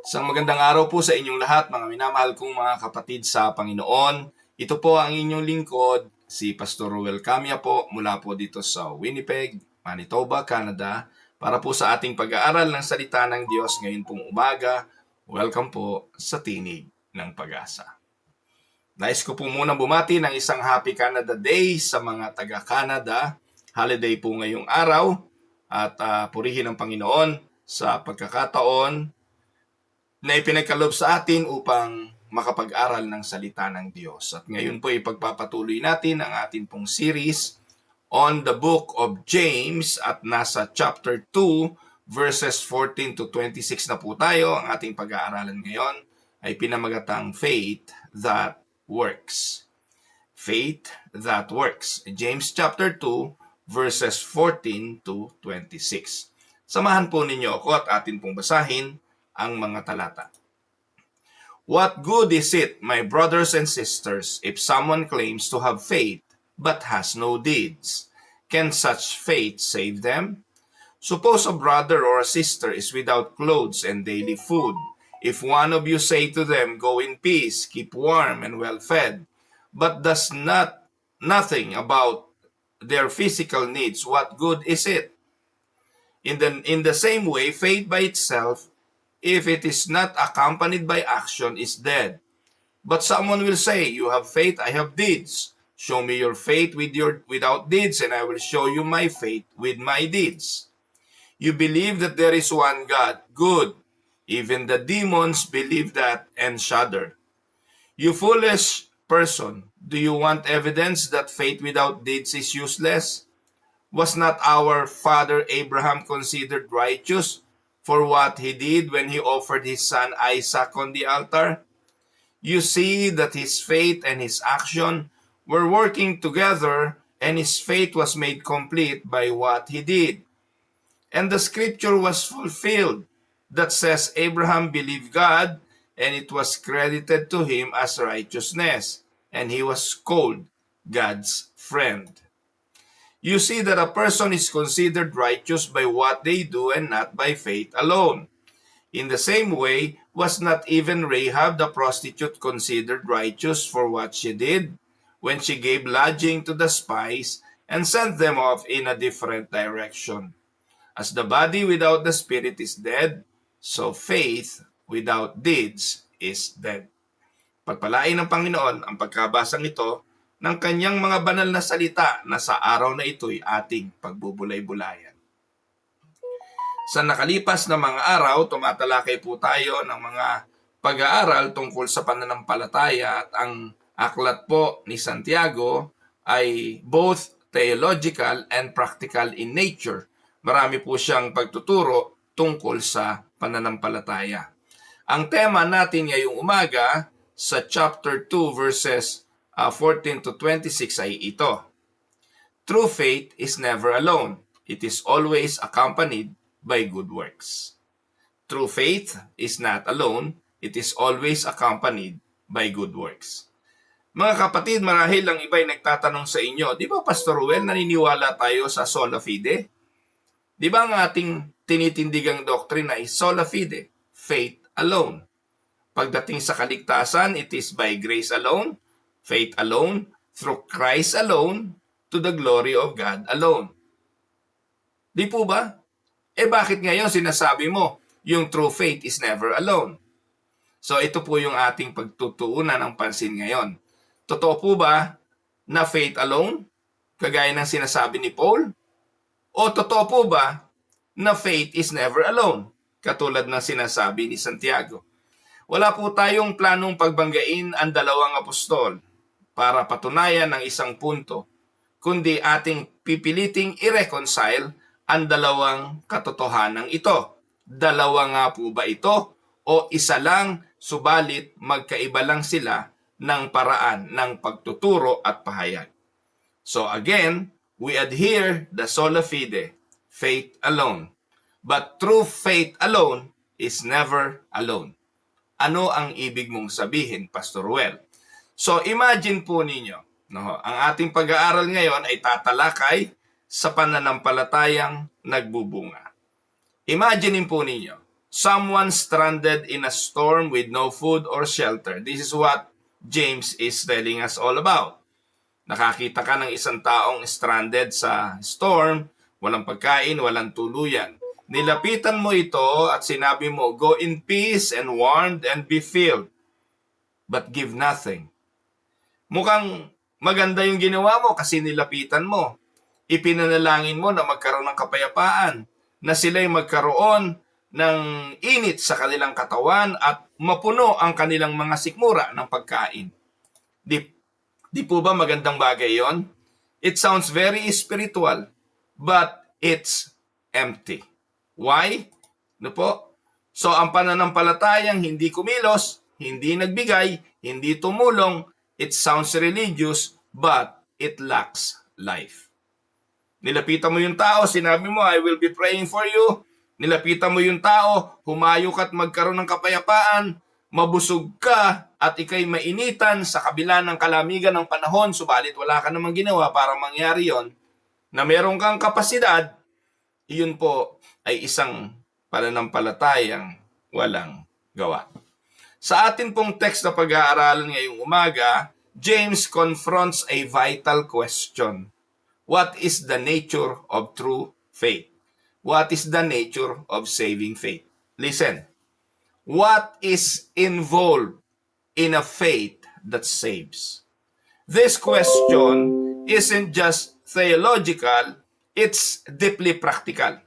Isang magandang araw po sa inyong lahat, mga minamahal kong mga kapatid sa Panginoon. Ito po ang inyong lingkod, si Pastor Ruel Camia po, mula po dito sa Winnipeg, Manitoba, Canada, para po sa ating pag-aaral ng salita ng Diyos ngayon pong umaga. Welcome po sa Tinig ng Pag-asa. Nais ko po muna bumati ng isang Happy Canada Day sa mga taga-Canada. Holiday po ngayong araw at purihin ang Panginoon sa pagkakataon na ipinagkaloob sa atin upang makapag-aral ng salita ng Diyos. At ngayon po ipagpapatuloy natin ang atin pong series on the book of James at nasa chapter 2 verses 14 to 26 na po tayo. Ang ating pag-aaralan ngayon ay pinamagatang Faith That Works. Faith That Works. James chapter 2 verses 14 to 26. Samahan po ninyo ako at atin pong basahin ang mga talata. What good is it, my brothers and sisters, if someone claims to have faith but has no deeds? Can such faith save them? Suppose a brother or a sister is without clothes and daily food. If one of you say to them, "Go in peace, keep warm and well fed," but does nothing about their physical needs, what good is it? In the same way, faith by itself, if it is not accompanied by action, is dead. But someone will say, "You have faith, I have deeds. Show me your faith without deeds, and I will show you my faith with my deeds." You believe that there is one God. Good. Even the demons believe that and shudder. You foolish person, do you want evidence that faith without deeds is useless? Was not our father Abraham considered righteous for what he did when he offered his son Isaac on the altar? You see that his faith and his action were working together, and his faith was made complete by what he did. And the scripture was fulfilled that says, Abraham believed God, and it was credited to him as righteousness, and he was called God's friend. You see that a person is considered righteous by what they do and not by faith alone. In the same way, was not even Rahab the prostitute considered righteous for what she did when she gave lodging to the spies and sent them off in a different direction? As the body without the spirit is dead, so faith without deeds is dead. Pagpalain ng Panginoon ang pagkabasang ito ng kanyang mga banal na salita na sa araw na ito'y ating pagbubulay-bulayan. Sa nakalipas na mga araw, tumatalakay po tayo ng mga pag-aaral tungkol sa pananampalataya at ang aklat po ni Santiago ay both theological and practical in nature. Marami po siyang pagtuturo tungkol sa pananampalataya. Ang tema natin ngayong umaga sa chapter 2 verses 14 to 26 ay ito. True faith is never alone. It is always accompanied by good works. True faith is not alone. It is always accompanied by good works. Mga kapatid, marahil ang iba'y nagtatanong sa inyo, di ba Pastor Ruel, naniniwala tayo sa sola fide? Di ba ang ating tinitindigang doktrina ay sola fide, faith alone? Pagdating sa kaligtasan, it is by grace alone, faith alone, through Christ alone, to the glory of God alone. Di po ba? Bakit ngayon sinasabi mo, yung true faith is never alone? So ito po yung ating pagtutuunan ng pansin ngayon. Totoo po ba na faith alone, kagaya ng sinasabi ni Paul? O totoo po ba na faith is never alone, katulad ng sinasabi ni Santiago? Wala po tayong planong pagbanggain ang dalawang apostol para patunayan ng isang punto, kundi ating pipiliting i-reconcile ang dalawang katotohanan ito. Dalawa nga po ba ito o isa lang, subalit magkaiba lang sila ng paraan ng pagtuturo at pahayag? So again, we adhere the sola fide, faith alone. But true faith alone is never alone. Ano ang ibig mong sabihin, Pastor Ruel? So imagine po ninyo, ang ating pag-aaral ngayon ay tatalakay sa pananampalatayang nagbubunga. Imagine po ninyo, someone stranded in a storm with no food or shelter. This is what James is telling us all about. Nakakita ka ng isang taong stranded sa storm, walang pagkain, walang tuluyan. Nilapitan mo ito at sinabi mo, "Go in peace and warmed and be filled, but give nothing." Mukhang maganda yung ginawa mo kasi nilapitan mo. Ipinanalangin mo na magkaroon ng kapayapaan, na sila'y magkaroon ng init sa kanilang katawan at mapuno ang kanilang mga sikmura ng pagkain. Di po ba magandang bagay yon? It sounds very spiritual, but it's empty. Why? No po? So ang pananampalatayang hindi kumilos, hindi nagbigay, hindi tumulong, it sounds religious, but it lacks life. Nilapitan mo yung tao, sinabi mo, "I will be praying for you." Nilapitan mo yung tao, humayo ka at magkaroon ng kapayapaan, mabusog ka at ikay mainitan sa kabila ng kalamigan ng panahon, subalit wala ka namang ginawa para mangyari yon, na meron kang kapasidad, iyon po ay isang pananampalatayang walang gawa. Sa atin pong text na pag-aaralan ngayong umaga, James confronts a vital question. What is the nature of true faith? What is the nature of saving faith? Listen. What is involved in a faith that saves? This question isn't just theological, it's deeply practical.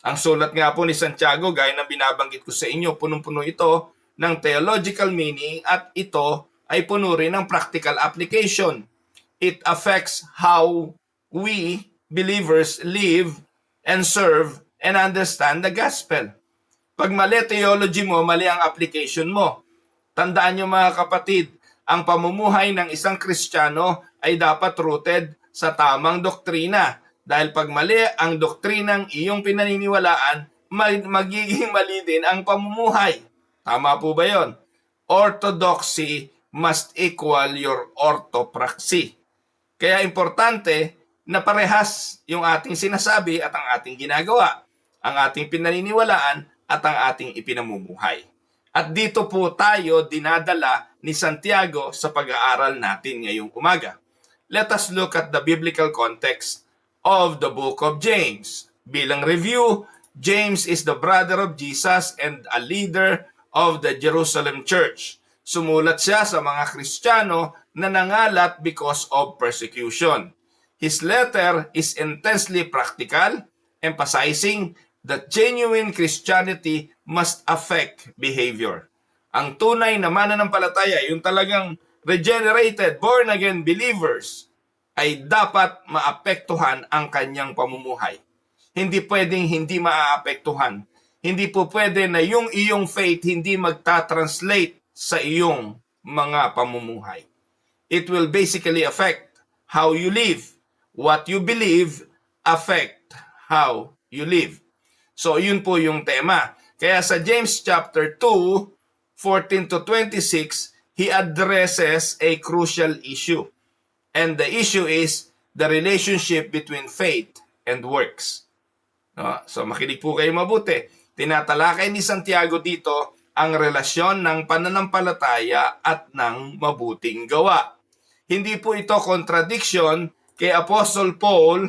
Ang sulat nga po ni Santiago, gaya ng binabanggit ko sa inyo, punong-puno ito ng theological meaning at ito ay puno rin ng practical application. It affects how we believers live and serve and understand the gospel. Pag mali theology mo, mali ang application mo. Tandaan nyo mga kapatid, ang pamumuhay ng isang Kristiyano ay dapat rooted sa tamang doktrina. Dahil pag mali ang doktrinang iyong pinaniniwalaan, magiging mali din ang pamumuhay. Tama po ba yon? Orthodoxy must equal your orthopraxy. Kaya importante na parehas yung ating sinasabi at ang ating ginagawa, ang ating pinaniniwalaan at ang ating ipinamumuhay. At dito po tayo dinadala ni Santiago sa pag-aaral natin ngayong umaga. Let us look at the biblical context of the book of James. Bilang review, James is the brother of Jesus and a leader of the Jerusalem church. Sumulat siya sa mga Kristiyano na nangalat because of persecution. His letter is intensely practical, emphasizing that genuine Christianity must affect behavior. Ang tunay na mananampalataya, yung talagang regenerated, born-again believers, ay dapat maapektuhan ang kanyang pamumuhay. Hindi pwedeng hindi maaapektuhan. Hindi po pwede na yung iyong faith hindi magta-translate sa iyong mga pamumuhay. It will basically affect how you live. What you believe affect how you live. So yun po yung tema. Kaya sa James chapter 2, 14 to 26, he addresses a crucial issue. And the issue is the relationship between faith and works. No? So makinig po kayo mabuti. Tinatalakay ni Santiago dito ang relasyon ng pananampalataya at ng mabuting gawa. Hindi po ito contradiction kay Apostle Paul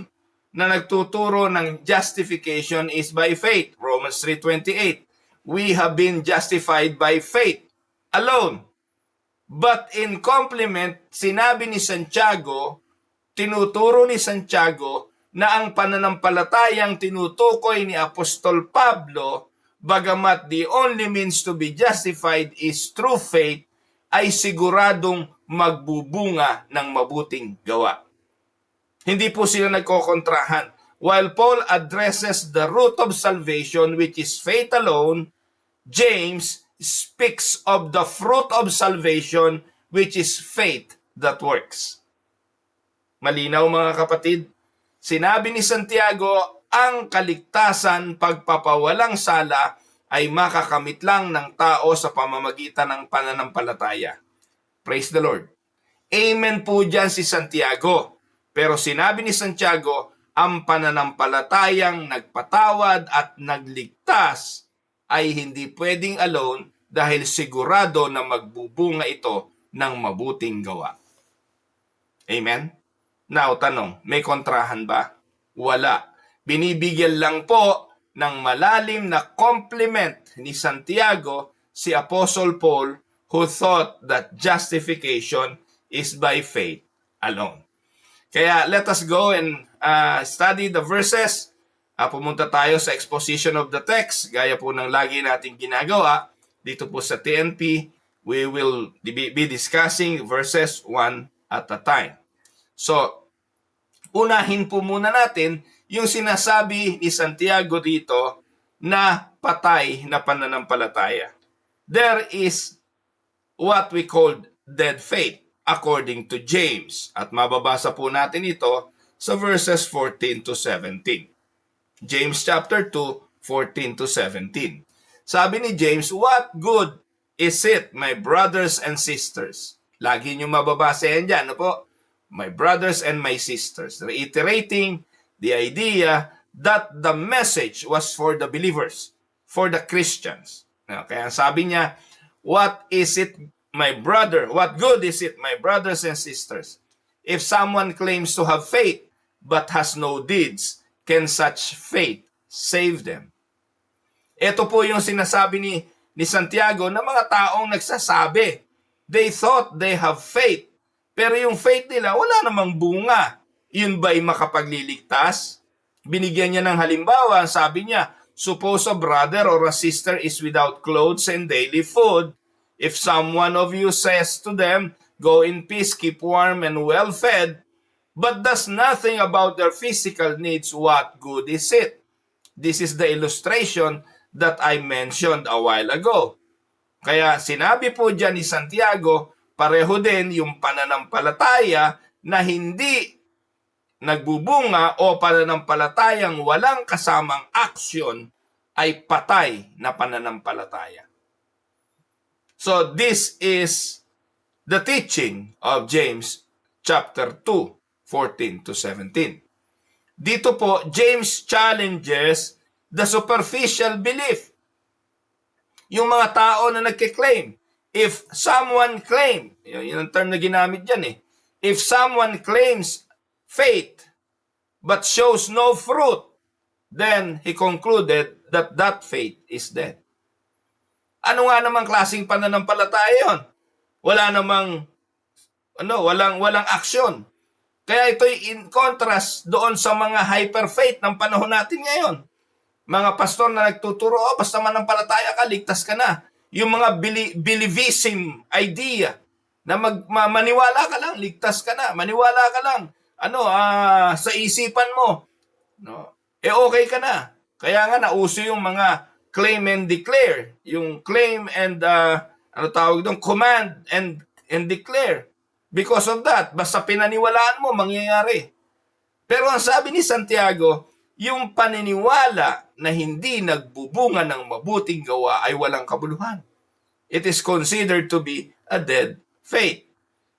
na nagtuturo ng justification is by faith. Romans 3:28. We have been justified by faith alone. But in complement, sinabi ni Santiago, tinuturo ni Santiago na ang pananampalatayang tinutukoy ni Apostol Pablo, bagamat the only means to be justified is through faith, ay siguradong magbubunga ng mabuting gawa. Hindi po sila nagkokontrahan. While Paul addresses the root of salvation, which is faith alone, James speaks of the fruit of salvation, which is faith that works. Malinaw mga kapatid, sinabi ni Santiago, ang kaligtasan, pagpapawalang sala, ay makakamit lang ng tao sa pamamagitan ng pananampalataya. Praise the Lord. Amen po dyan si Santiago. Pero sinabi ni Santiago, ang pananampalatayang nagpatawad at nagligtas ay hindi pwedeng alone dahil sigurado na magbubunga ito ng mabuting gawa. Amen? Now, tanong, may kontrahan ba? Wala. Binibigyan lang po ng malalim na compliment ni Santiago si Apostle Paul, who thought that justification is by faith alone. Kaya let us go and study the verses. Pumunta tayo sa exposition of the text, gaya po ng lagi nating ginagawa. Dito po sa TNP, we will be discussing verses one at a time. So, unahin po muna natin yung sinasabi ni Santiago dito na patay na pananampalataya. There is what we call dead faith according to James. At mababasa po natin ito sa verses 14 to 17. James chapter 2, 14 to 17. Sabi ni James, what good is it, my brothers and sisters? Lagi nyo mababasa yan dyan, no po? My brothers and my sisters. Reiterating the idea that the message was for the believers, for the Christians. Kaya sabi niya, what is it, my brother? What good is it, my brothers and sisters? If someone claims to have faith but has no deeds, can such faith save them? Ito po yung sinasabi ni Santiago na mga taong nagsasabi. They thought they have faith. Pero yung faith nila, wala namang bunga. Yun ba'y makapagliligtas? Binigyan niya ng halimbawa, sabi niya, suppose a brother or a sister is without clothes and daily food. If someone of you says to them, go in peace, keep warm and well fed, but does nothing about their physical needs, what good is it? This is the illustration that I mentioned a while ago. Kaya sinabi po dyan ni Santiago, pareho din yung pananampalataya na hindi nagbubunga o pananampalatayang walang kasamang aksyon ay patay na pananampalataya. So this is the teaching of James chapter 2, 14 to 17. Dito po, James challenges the superficial belief. Yung mga tao na nagkiklaim. If someone claim, yun ang term na ginamit dyan eh. If someone claims faith but shows no fruit, then he concluded that that faith is dead. Ano nga namang klaseng pananampalataya yun? Wala namang, walang aksyon. Kaya ito'y in contrast doon sa mga hyper-faith ng panahon natin ngayon. Mga pastor na nagtuturo, basta manampalataya ka, ligtas ka na. Yung mga believism idea na maniwala ka lang, ligtas ka na. Maniwala ka lang. Sa isipan mo. No? Okay ka na. Kaya nga nauso yung mga claim and declare. Yung claim and, command and declare. Because of that, basta pinaniwalaan mo, mangyayari. Pero ang sabi ni Santiago, yung paniniwala na hindi nagbubunga ng mabuting gawa ay walang kabuluhan. It is considered to be a dead faith.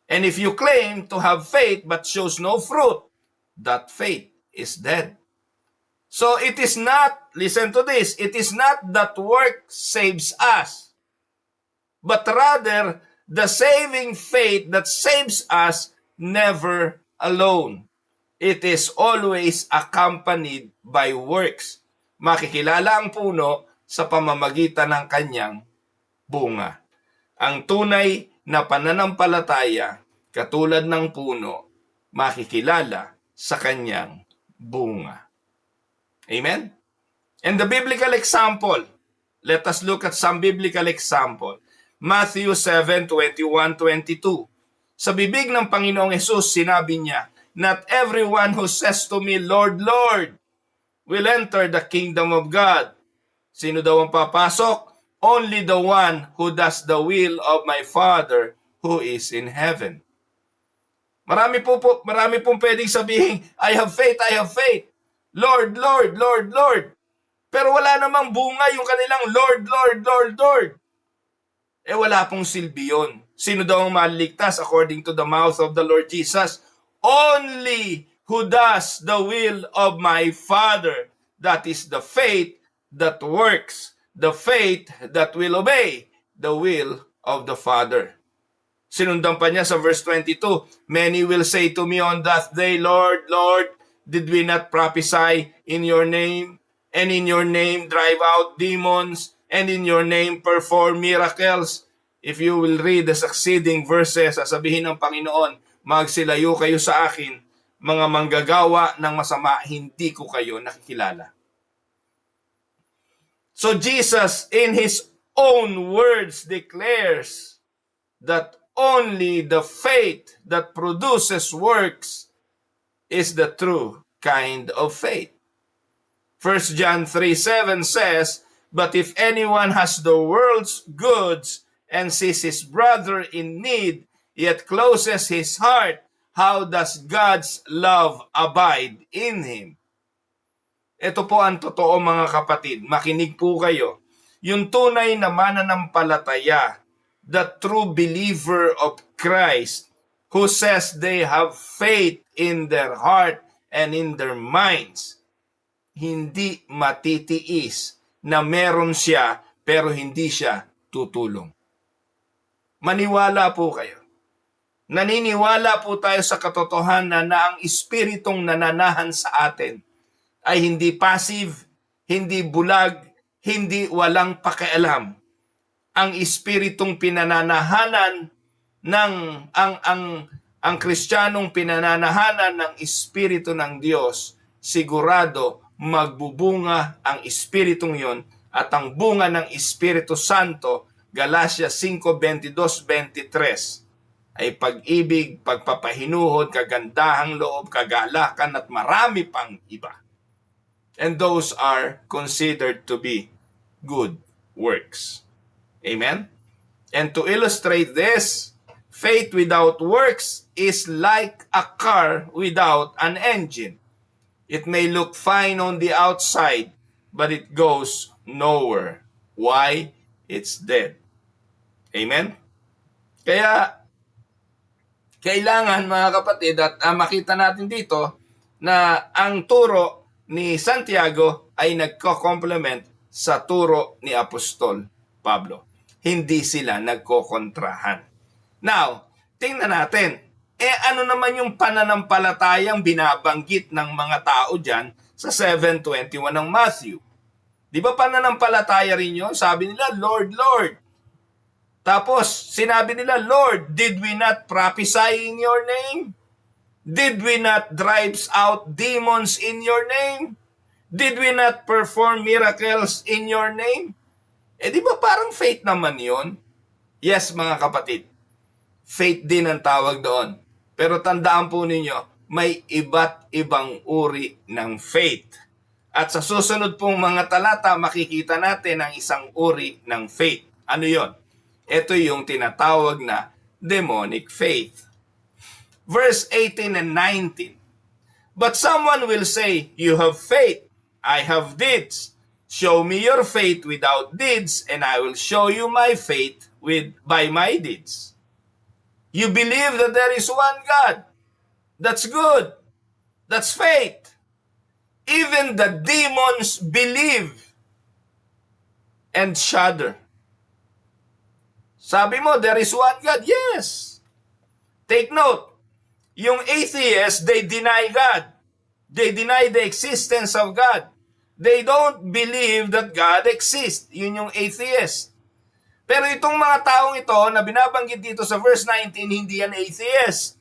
And if you claim to have faith but shows no fruit, that faith is dead. So it is not, listen to this, it is not that work saves us, but rather the saving faith that saves us never alone. It is always accompanied by works. Makikilala ang puno sa pamamagitan ng kanyang bunga. Ang tunay na pananampalataya, katulad ng puno, makikilala sa kanyang bunga. Amen? And the biblical example, let us look at some biblical example. Matthew 7, 21, 22. Sa bibig ng Panginoong Hesus, sinabi niya, not everyone who says to me, Lord, Lord, will enter the kingdom of God. Sino daw ang papasok? Only the one who does the will of my Father who is in heaven. Marami pong pwedeng sabihin, I have faith, I have faith. Lord, Lord, Lord, Lord. Pero wala namang bunga yung kanilang Lord, Lord, Lord, Lord. Wala pong silbi yun. Sino daw ang maliligtas according to the mouth of the Lord Jesus? Only who does the will of my Father. That is the faith that works. the faith that will obey the will of the Father. Sinundan pa niya sa verse 22, many will say to me on that day, Lord, Lord, did we not prophesy in your name, and in your name drive out demons, and in your name perform miracles? If you will read the succeeding verses, sasabihin ng Panginoon, magsilayo kayo sa akin, mga manggagawa ng masama, hindi ko kayo nakikilala. So Jesus, in His own words, declares that only the faith that produces works is the true kind of faith. 1 John 3:7 says, but if anyone has the world's goods and sees his brother in need, yet closes his heart, how does God's love abide in him? Ito po ang totoo mga kapatid, makinig po kayo. Yung tunay na mananampalataya, the true believer of Christ, who says they have faith in their heart and in their minds, hindi matitiis na meron siya pero hindi siya tutulong. Maniwala po kayo. Naniniwala po tayo sa katotohanan na ang espiritong nananahan sa atin ay hindi passive, hindi bulag, hindi walang pakialam. Ang espiritong pinananahanan ng ang Kristiyanong pinananahanan ng espiritu ng Diyos, sigurado magbubunga ang espiritong yon at ang bunga ng Espiritu Santo, Galatia 5:22-23, ay pag-ibig, pagpapahinuhod, kagandahang loob, kagalakan at marami pang iba. And those are considered to be good works. Amen? And to illustrate this, faith without works is like a car without an engine. It may look fine on the outside, but it goes nowhere. Why? It's dead. Amen? Kaya, kailangan mga kapatid at makita natin dito na ang turo ni Santiago ay nagko-complement sa turo ni Apostol Pablo. Hindi sila nagkokontrahan. Now, tingnan natin. Ano naman yung pananampalatayang binabanggit ng mga tao dyan sa 7:21 ng Matthew? Di ba pananampalataya rin yun? Sabi nila, Lord, Lord. Tapos, sinabi nila, Lord, did we not prophesy in your name? Did we not drive out demons in your name? Did we not perform miracles in your name? Di ba parang faith naman yon? Yes, mga kapatid. Faith din ang tawag doon. Pero tandaan po ninyo, may iba't ibang uri ng faith. At sa susunod pong mga talata, makikita natin ang isang uri ng faith. Ano yon? Ito yung tinatawag na demonic faith. Verse 18 and 19. But someone will say, you have faith, I have deeds. Show me your faith without deeds, and I will show you my faith by my deeds. You believe that there is one God. That's good. That's faith. Even the demons believe and shudder. Sabi mo, there is one God? Yes. Take note. Yung atheists, they deny God. They deny the existence of God. They don't believe that God exists. Yun yung atheist. Pero itong mga taong ito na binabanggit dito sa verse 19, hindi yan atheist.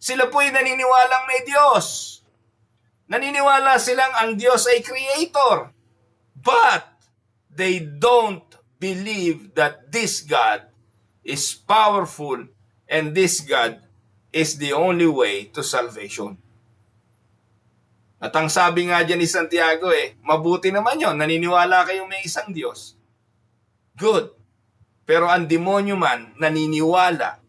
Sila po'y naniniwalang may Diyos. Naniniwala silang ang Diyos ay creator. But they don't believe that this God is powerful and this God is the only way to salvation. At ang sabi nga dyan ni Santiago mabuti naman yon, naniniwala kayong may isang Diyos. Good. Pero ang demonyo man, naniniwala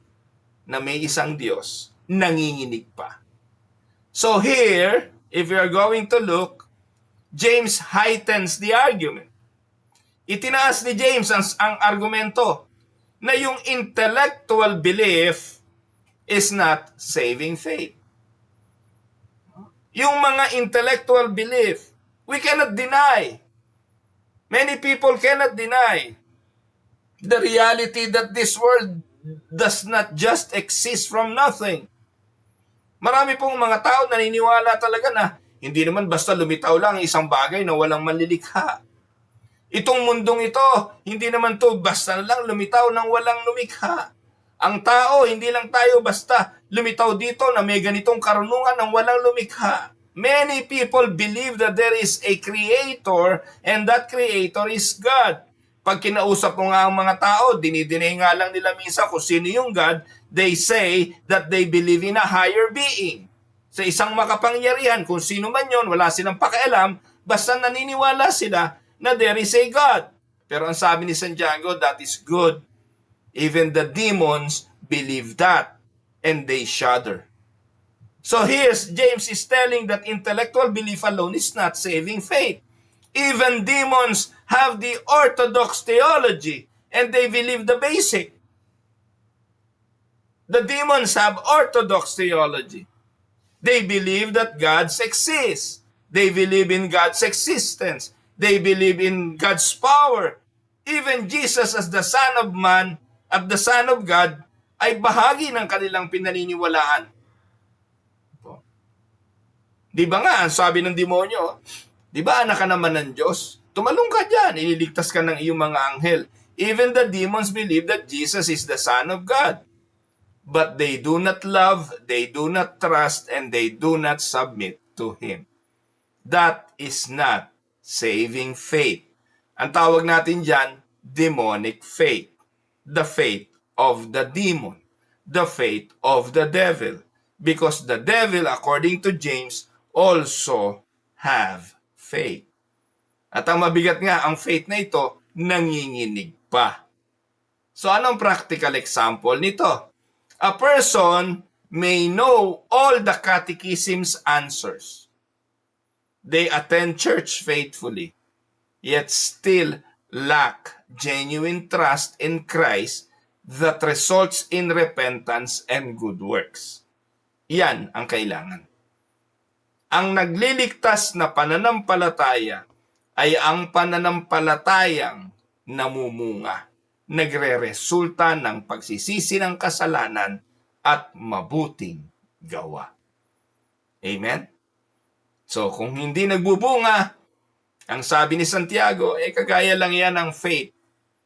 na may isang Diyos, nanginginig pa. So here, if we are going to look, James heightens the argument. Itinaas ni James ang argumento na yung intellectual belief is not saving faith. Yung mga intellectual belief, we cannot deny Many people cannot deny the reality that this world does not just exist from nothing. Marami pong mga tao naniniwala talaga na hindi naman basta lumitaw lang isang bagay na walang manlilikha. Itong mundong ito, hindi naman to basta lang lumitaw ng walang lumikha. Ang tao, hindi lang tayo basta lumitaw dito na may ganitong karunungan ng walang lumikha. Many people believe that there is a creator and that creator is God. Pag kinausap mo nga ang mga tao, dinidinay nga lang nila minsan kung sino yung God, they say that they believe in a higher being. Sa isang makapangyarihan, kung sino man yon, wala silang pakialam, basta naniniwala sila na there is a God. Pero ang sabi ni Santiago, that is good. Even the demons believe that, and they shudder. So here's James is telling that intellectual belief alone is not saving faith. Even demons have the orthodox theology, and they believe the basic. The demons have orthodox theology. They believe that God exists. They believe in God's existence. They believe in God's power. Even Jesus as the Son of Man, at the Son of God, ay bahagi ng kanilang pinaniniwalaan. Di ba nga, ang sabi ng demonyo, di ba anak ka naman ng Diyos? Tumalong ka dyan, ililigtas ka ng iyong mga anghel. Even the demons believe that Jesus is the Son of God. But they do not love, they do not trust, and they do not submit to Him. That is not saving faith. Ang tawag natin dyan, demonic faith. The faith of the demon. The faith of the devil. Because the devil, according to James, also have faith. At ang mabigat nga, ang faith na ito, nanginginig pa. So anong practical example nito? A person may know all the catechism's answers. They attend church faithfully, yet still lack genuine trust in Christ that results in repentance and good works. Yan ang kailangan. Ang nagliligtas na pananampalataya ay ang pananampalatayang namumunga, nagre-resulta ng pagsisisi ng kasalanan at mabuting gawa. Amen? So, kung hindi nagbubunga, ang sabi ni Santiago, kagaya lang yan ang faith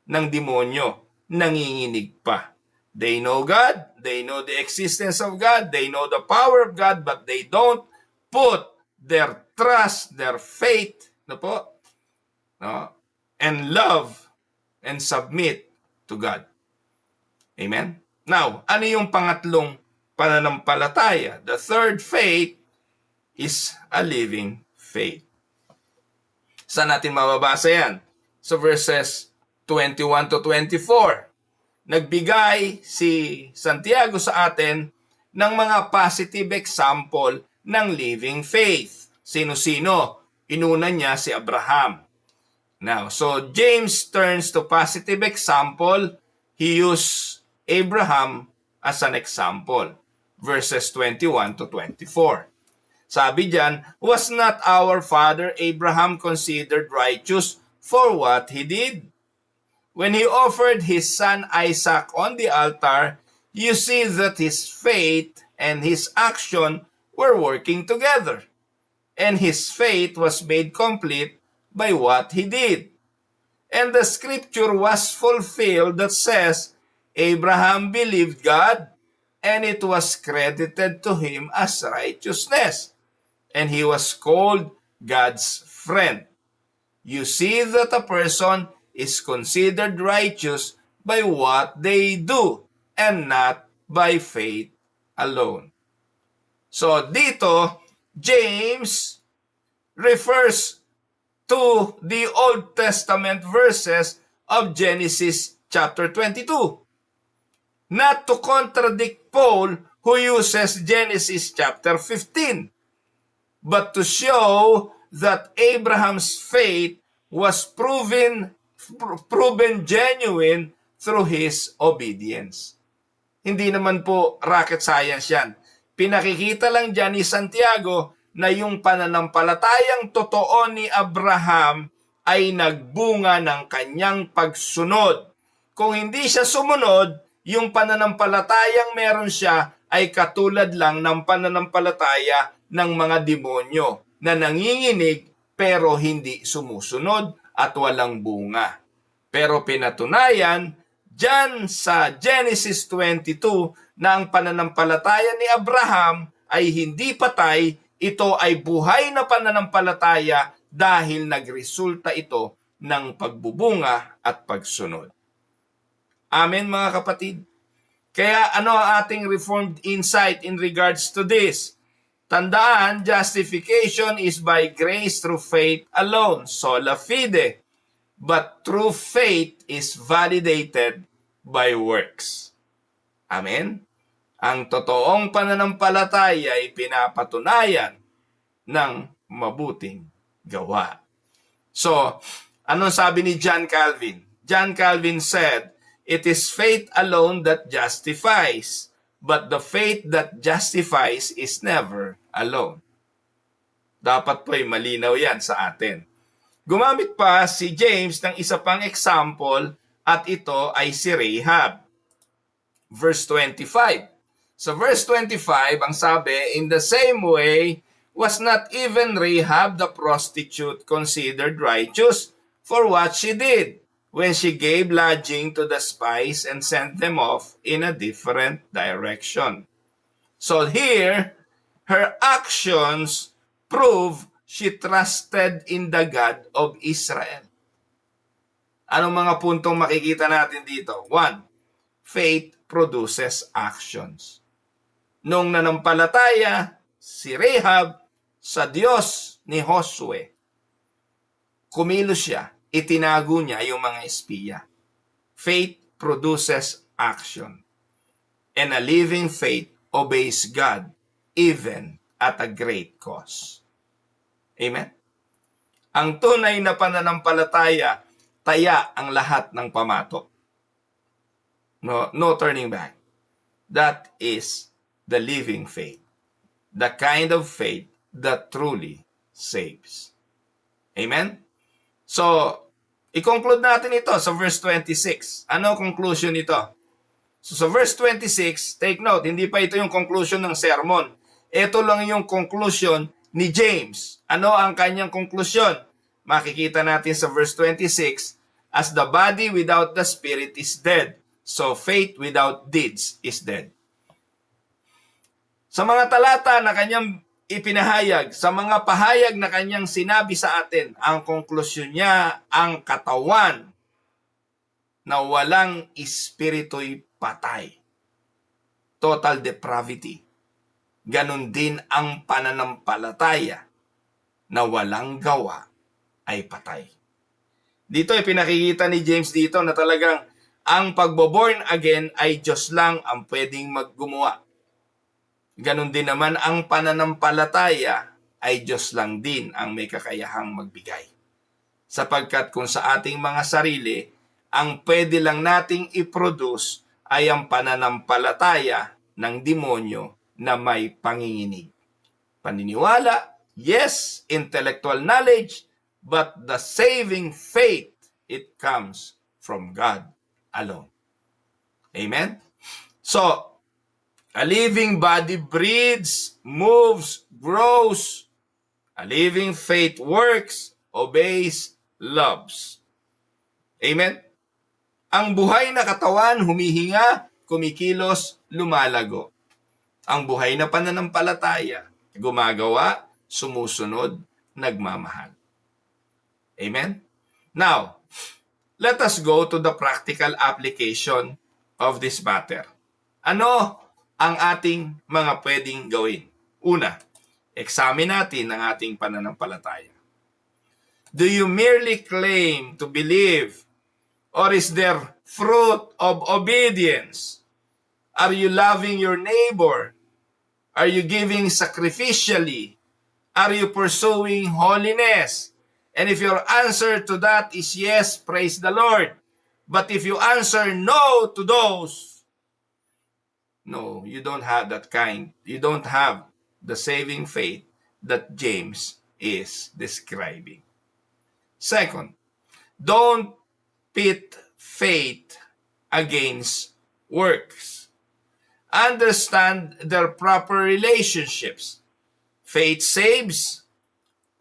ng demonyo, nanginginig pa. They know God, they know the existence of God, they know the power of God, but they don't put their trust, their faith, and love and submit to God. Amen? Now, ano yung pangatlong pananampalataya? The third faith is a living faith. Saan natin mababasa yan? So verses 21 to 24. Nagbigay si Santiago sa atin ng mga positive example ng living faith. Sino-sino? Inuna niya si Abraham. Now, so James turns to positive example. He used Abraham as an example. Verses 21 to 24. Sabi diyan, was not our father Abraham considered righteous for what he did? When he offered his son Isaac on the altar, you see that his faith and his action were working together. And his faith was made complete by what he did. And the scripture was fulfilled that says, Abraham believed God, and it was credited to him as righteousness. And he was called God's friend. You see that a person is considered righteous by what they do and not by faith alone. So dito, James refers to the Old Testament verses of Genesis chapter 22. Not to contradict Paul, who uses Genesis chapter 15. But to show that Abraham's faith was proven genuine through his obedience. Hindi naman po rocket science yan. Pinakikita lang dyan ni Santiago na yung pananampalatayang totoo ni Abraham ay nagbunga ng kanyang pagsunod. Kung hindi siya sumunod, yung pananampalatayang meron siya ay katulad lang ng pananampalataya ng mga demonyo na nanginginig pero hindi sumusunod at walang bunga. Pero pinatunayan, dyan sa Genesis 22, na ang pananampalataya ni Abraham ay hindi patay, ito ay buhay na pananampalataya dahil nagresulta ito ng pagbubunga at pagsunod. Amen mga kapatid? Kaya ano ang ating Reformed insight in regards to this? Tandaan, justification is by grace through faith alone, sola fide. But true faith is validated by works. Amen? Ang totoong pananampalataya ay pinapatunayan ng mabuting gawa. So, anong sabi ni John Calvin? John Calvin said, "It is faith alone that justifies, but the faith that justifies is never alone." Dapat po'y malinaw yan sa atin. Gumamit pa si James ng isa pang example at ito ay si Rahab. Verse 25. Sa verse 25, ang sabi, "In the same way, was not even Rahab the prostitute considered righteous for what she did when she gave lodging to the spies and sent them off in a different direction?" So here, her actions prove she trusted in the God of Israel. Anong mga puntong makikita natin dito? 1. Faith produces actions. Nung nanampalataya si Rahab sa Diyos ni Josue, kumilos siya, itinago niya yung mga espiya. Faith produces action. And a living faith obeys God even at a great cost. Amen? Ang tunay na pananampalataya, taya ang lahat ng pamatok. No turning back. That is the living faith. The kind of faith that truly saves. Amen? So, i-conclude natin ito sa verse 26. Ano ang conclusion nito? So, sa verse 26, take note, hindi pa ito yung conclusion ng sermon. Ito lang yung conclusion ni James. Ano ang kanyang konklusyon? Makikita natin sa verse 26, "As the body without the spirit is dead, so faith without deeds is dead." Sa mga talata na kanyang ipinahayag, sa mga pahayag na kanyang sinabi sa atin, ang konklusyon niya, ang katawan na walang espiritu'y patay. Total depravity. Ganon din ang pananampalataya na walang gawa ay patay. Dito ay pinakikita ni James dito na talagang ang pagbo-born again ay Diyos lang ang pwedeng maggumawa. Ganon din naman ang pananampalataya ay Diyos lang din ang may kakayahang magbigay. Sapagkat kung sa ating mga sarili, ang pwede lang nating i-produce ay ang pananampalataya ng demonyo na may panginginig. Paniniwala, yes, intellectual knowledge, but the saving faith, it comes from God alone. Amen? So, a living body breathes, moves, grows. A living faith works, obeys, loves. Amen? Ang buhay na katawan, humihinga, kumikilos, lumalago. Ang buhay na pananampalataya, gumagawa, sumusunod, nagmamahal. Amen? Now, let us go to the practical application of this matter. Ano ang ating mga pwedeng gawin? Una, examine natin ang ating pananampalataya. Do you merely claim to believe, or is there fruit of obedience? Are you loving your neighbor? Are you giving sacrificially? Are you pursuing holiness? And if your answer to that is yes, praise the Lord. But if you answer no to those, no, you don't have that kind. You don't have the saving faith that James is describing. Second, don't pit faith against works. Understand their proper relationships. Faith saves,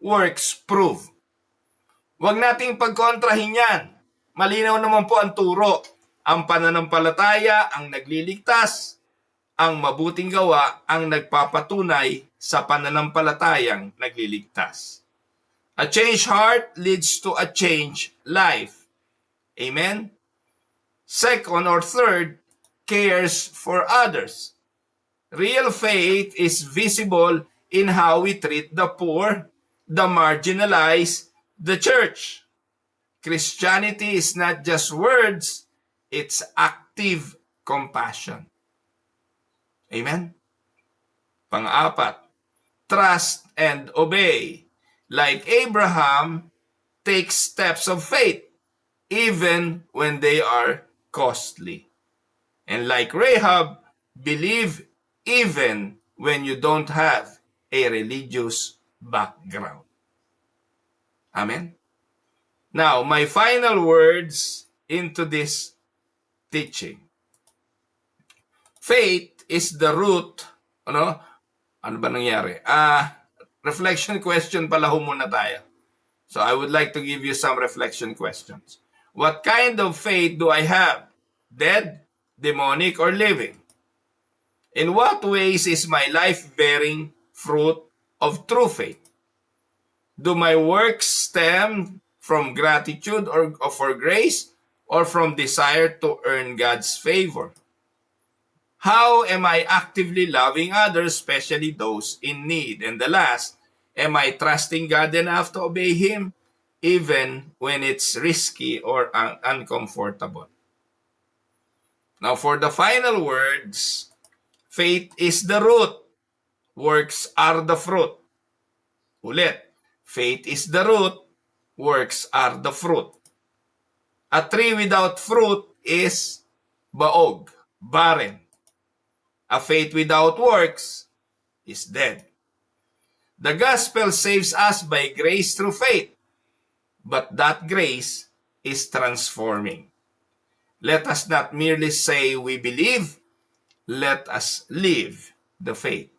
works prove. Huwag nating pagkontrahin yan. Malinaw naman po ang turo. Ang pananampalataya ang nagliligtas. Ang mabuting gawa ang nagpapatunay sa pananampalatayang nagliligtas. A changed heart leads to a changed life. Amen? Second or third, cares for others. Real faith is visible in how we treat the poor, the marginalized, the church. Christianity is not just words, it's active compassion. Amen? Pang-apat, trust and obey. Like Abraham, take steps of faith, even when they are costly. And like Rahab, believe even when you don't have a religious background. Amen? Now, my final words into this teaching. Faith is the root, ano ba nangyari? Reflection question pala muna tayo. So I would like to give you some reflection questions. What kind of faith do I have? Dead, demonic, or living? In what ways is my life bearing fruit of true faith? Do my works stem from gratitude or for grace, or from desire to earn God's favor? How am I actively loving others, especially those in need? And the last, am I trusting God enough to obey Him, even when it's risky or uncomfortable? Now, for the final words, faith is the root, works are the fruit. Ulit, faith is the root, works are the fruit. A tree without fruit is baog, barren. A faith without works is dead. The gospel saves us by grace through faith, but that grace is transforming. Let us not merely say we believe, let us live the faith.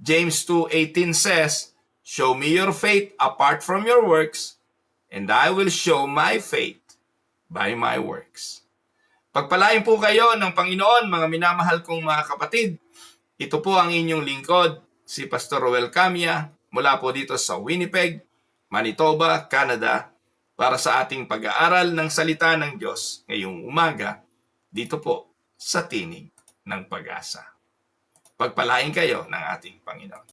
James 2:18 says, "Show me your faith apart from your works, and I will show my faith by my works." Pagpalain po kayo ng Panginoon, mga minamahal kong mga kapatid. Ito po ang inyong lingkod, si Pastor Roel Camia, mula po dito sa Winnipeg, Manitoba, Canada, para sa ating pag-aaral ng salita ng Diyos ngayong umaga, dito po sa Tinig ng Pag-asa. Pagpalain kayo ng ating Panginoon.